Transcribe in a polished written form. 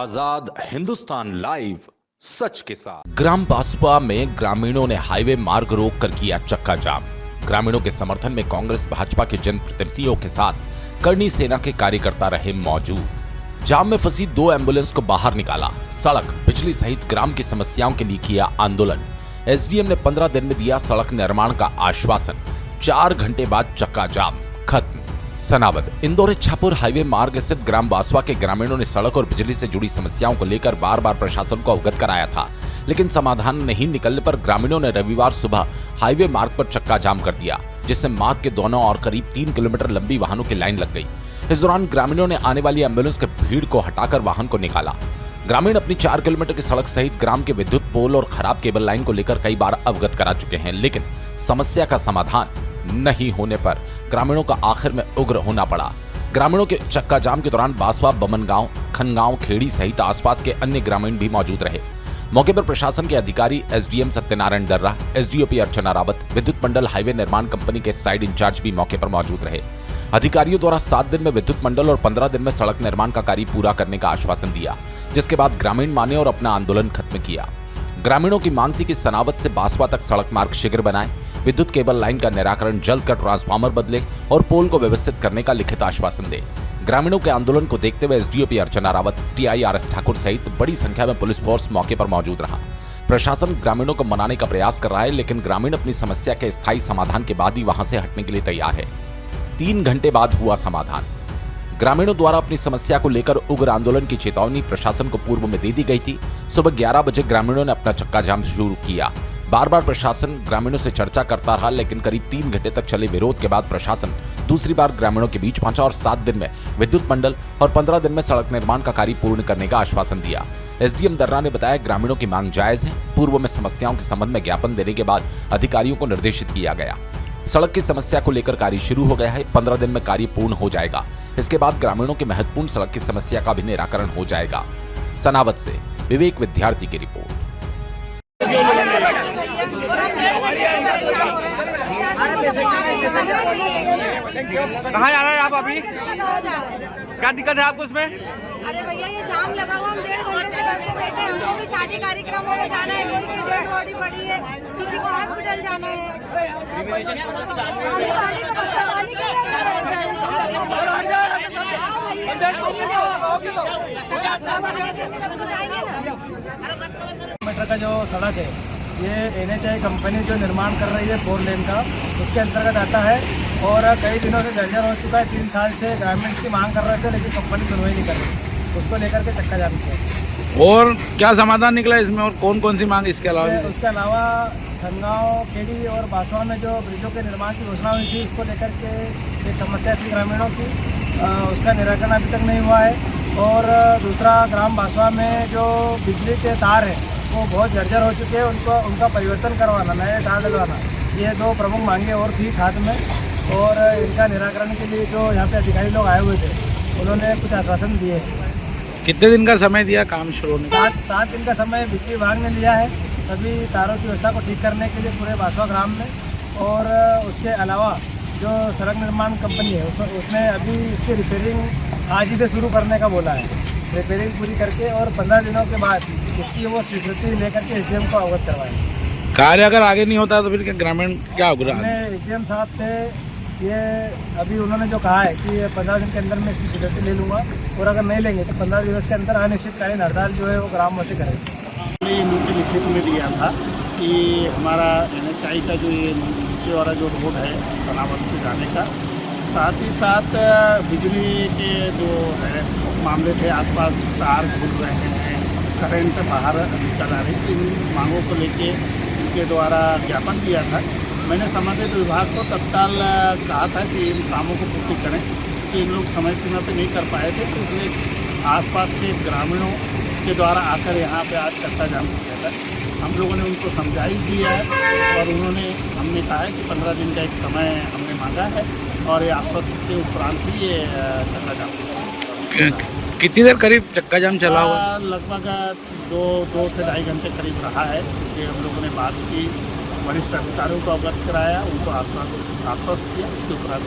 आजाद Hindustan live, सच के साथ। ग्राम बासपा में ग्रामीणों ने हाईवे मार्ग रोक कर किया चक्का जाम। ग्रामीणों के समर्थन में कांग्रेस भाजपा के जनप्रतिनिधियों के साथ करनी सेना के कार्यकर्ता रहे मौजूद। जाम में फंसी 2 एम्बुलेंस को बाहर निकाला। सड़क, बिजली सहित ग्राम की समस्याओं के लिए किया आंदोलन। एसडीएम ने 15 दिन में दिया सड़क निर्माण का आश्वासन। 4 घंटे बाद चक्का जाम खत्म। सनावद इंदौर इच्छापुर हाईवे मार्ग स्थित ग्राम बासवा के ग्रामीणों ने सड़क और बिजली से जुड़ी समस्याओं को लेकर बार बार प्रशासन को अवगत कराया था, लेकिन समाधान नहीं निकलने पर ग्रामीणों ने रविवार सुबह हाईवे मार्ग पर चक्का जाम कर दिया, जिससे मार्ग के दोनों ओर करीब 3 किलोमीटर लंबी वाहनों की लाइन लग गई। इस दौरान ग्रामीणों ने आने वाली एम्बुलेंस के भीड़ को हटाकर वाहन को निकाला। ग्रामीण अपनी 4 किलोमीटर की सड़क सहित ग्राम के विद्युत पोल और खराब केबल लाइन को लेकर कई बार अवगत करा चुके हैं, लेकिन समस्या का समाधान नहीं होने पर ग्रामीणों का आखिर में उग्र होना पड़ा। ग्रामीणों के चक्का जाम के दौरान बासवा, बमनगांव, खनगांव, खेड़ी सहित आसपास के अन्य ग्रामीण भी मौजूद रहे। मौके पर प्रशासन के अधिकारी एसडीएम सत्यनारायण दर्रा, एसडीओपी अर्चना रावत, विद्युत मंडल हाईवे निर्माण कंपनी के साइड इंचार्ज भी मौके पर मौजूद रहे। अधिकारियों द्वारा 7 दिन में विद्युत मंडल और 15 दिन में सड़क निर्माण का कार्य पूरा करने का आश्वासन दिया, जिसके बाद ग्रामीण माने और अपना आंदोलन खत्म किया। ग्रामीणों की मांग थी कि सनावद से बासवा तक सड़क मार्ग शीघ्र बनाए, विद्युत केबल लाइन का निराकरण जल्द कर ट्रांसफार्मर बदले और पोल को व्यवस्थित करने का लिखित आश्वासन दे। ग्रामीणों के आंदोलन को देखते हुए एसडीओपी अर्चना रावत, टीआईआरएस ठाकुर सहित बड़ी संख्या में पुलिस फोर्स मौके पर मौजूद रहा। प्रशासन ग्रामीणों को मनाने का प्रयास कर रहा है, लेकिन ग्रामीण अपनी समस्या के स्थायी समाधान के बाद ही वहां से हटने के लिए तैयार है। 3 घंटे बाद हुआ समाधान। ग्रामीणों द्वारा अपनी समस्या को लेकर उग्र आंदोलन की चेतावनी प्रशासन को पूर्व में दे दी गई थी। सुबह 11 बजे ग्रामीणों ने अपना चक्का जाम शुरू किया। बार बार प्रशासन ग्रामीणों से चर्चा करता रहा, लेकिन करीब 3 घंटे तक चले विरोध के बाद प्रशासन दूसरी बार ग्रामीणों के बीच पहुंचा और 7 दिन में विद्युत मंडल और 15 दिन में सड़क निर्माण का कार्य पूर्ण करने का आश्वासन दिया। एसडीएम दर्रा ने बताया, ग्रामीणों की मांग जायज है। पूर्व में समस्याओं के संबंध में ज्ञापन देने के बाद अधिकारियों को निर्देशित किया गया। सड़क की समस्या को लेकर कार्य शुरू हो गया है। 15 दिन में कार्य पूर्ण हो जाएगा। इसके बाद ग्रामीणों की महत्वपूर्ण सड़क की समस्या का भी निराकरण हो जाएगा। सनावद से विवेक विद्यार्थी की रिपोर्ट। कहाँ जा रहे हैं आप अभी? क्या दिक्कत है आपको इसमें? अरे भैया, ये जाम लगा हुआ, हम 1.5 घंटे से बस में बैठे हैं। हमको भी शादी कार्यक्रमों में जाना है, कोई की डेड बॉडी पड़ी है, किसी को हॉस्पिटल जाना है। मीटर का जो सड़क है, ये एनएचआई कंपनी जो निर्माण कर रही है 4 लेन का, उसके अंतर्गत आता है और कई दिनों से जर्जर हो चुका है। 3 साल से ग्रामीण इसकी मांग कर रहे थे, लेकिन कंपनी सुनवाई नहीं कर रही। उसको लेकर के चक्का जाम किया। और क्या समाधान निकला इसमें, और कौन कौन सी मांग इसके अलावा? उसके अलावा खनगांव, खेड़ी और बासवा में जो ब्रिजों के निर्माण की घोषणा हुई थी, उसको लेकर के एक समस्या थी ग्रामीणों की, उसका निराकरण अभी तक नहीं हुआ है। और दूसरा, ग्राम बासवा में जो बिजली के तार हैं वो बहुत जर्जर हो चुके हैं, उनका परिवर्तन करवाना, नए तार लगवाना, ये 2 प्रमुख मांगे और थी साथ में। और इनका निराकरण के लिए जो यहाँ पे अधिकारी लोग आए हुए थे, उन्होंने कुछ आश्वासन दिए। कितने दिन का समय दिया काम शुरू होने का? 7 दिन का समय बिजली विभाग ने लिया है सभी तारों की व्यवस्था को ठीक करने के लिए पूरे बासवा ग्राम में। और उसके अलावा जो सड़क निर्माण कंपनी है, उसने अभी इसकी रिपेयरिंग आज ही से शुरू करने का बोला है। रिपेयरिंग पूरी करके और 15 दिनों के बाद इसकी वो स्वीकृति लेकर के एसडीएम को अवगत करवाएंगे। कार्य अगर आगे नहीं होता तो फिर क्या ग्रामीण क्या होगा? हमने एसडीएम साहब से ये अभी उन्होंने जो कहा है कि 15 दिन के अंदर मैं इसकी स्वीकृति ले लूँगा, और अगर नहीं लेंगे तो 15 दिवस के अंदर अनिश्चितकालीन हड़ताल जो है वो ग्रामवासी करेंगे। हमने नीचे लिखित में दिया था कि हमारा एनएचआई का जो ये नीचे वाला जो रोड है सनावद से जाने का, साथ ही साथ बिजली के जो है मामले थे, आसपास तार खुल रहे हैं, करंट बाहर निकल आ रही, इन मांगों को लेके उनके द्वारा ज्ञापन दिया था। मैंने संबंधित विभाग को तत्काल कहा था कि इन कामों को पूर्ति करें, कि इन लोग समय सीमा पे नहीं कर पाए थे, तो इसलिए आसपास के ग्रामीणों के द्वारा आकर यहाँ पे आज चक्का जाम किया था। हम लोगों ने उनको समझाइश दिया है और हमने कहा है कि 15 दिन का एक समय हमने मांगा है और ये आश्वासन के उपरांत ही ये चक्का जाम। कितनी देर करीब चक्का जाम चला हुआ? लगभग 2 से 2.5 घंटे करीब रहा है, क्योंकि हम लोगों ने बात की, वरिष्ठ अधिकारियों को अवगत कराया, उनको आश्वासन किया, उसके उपरांत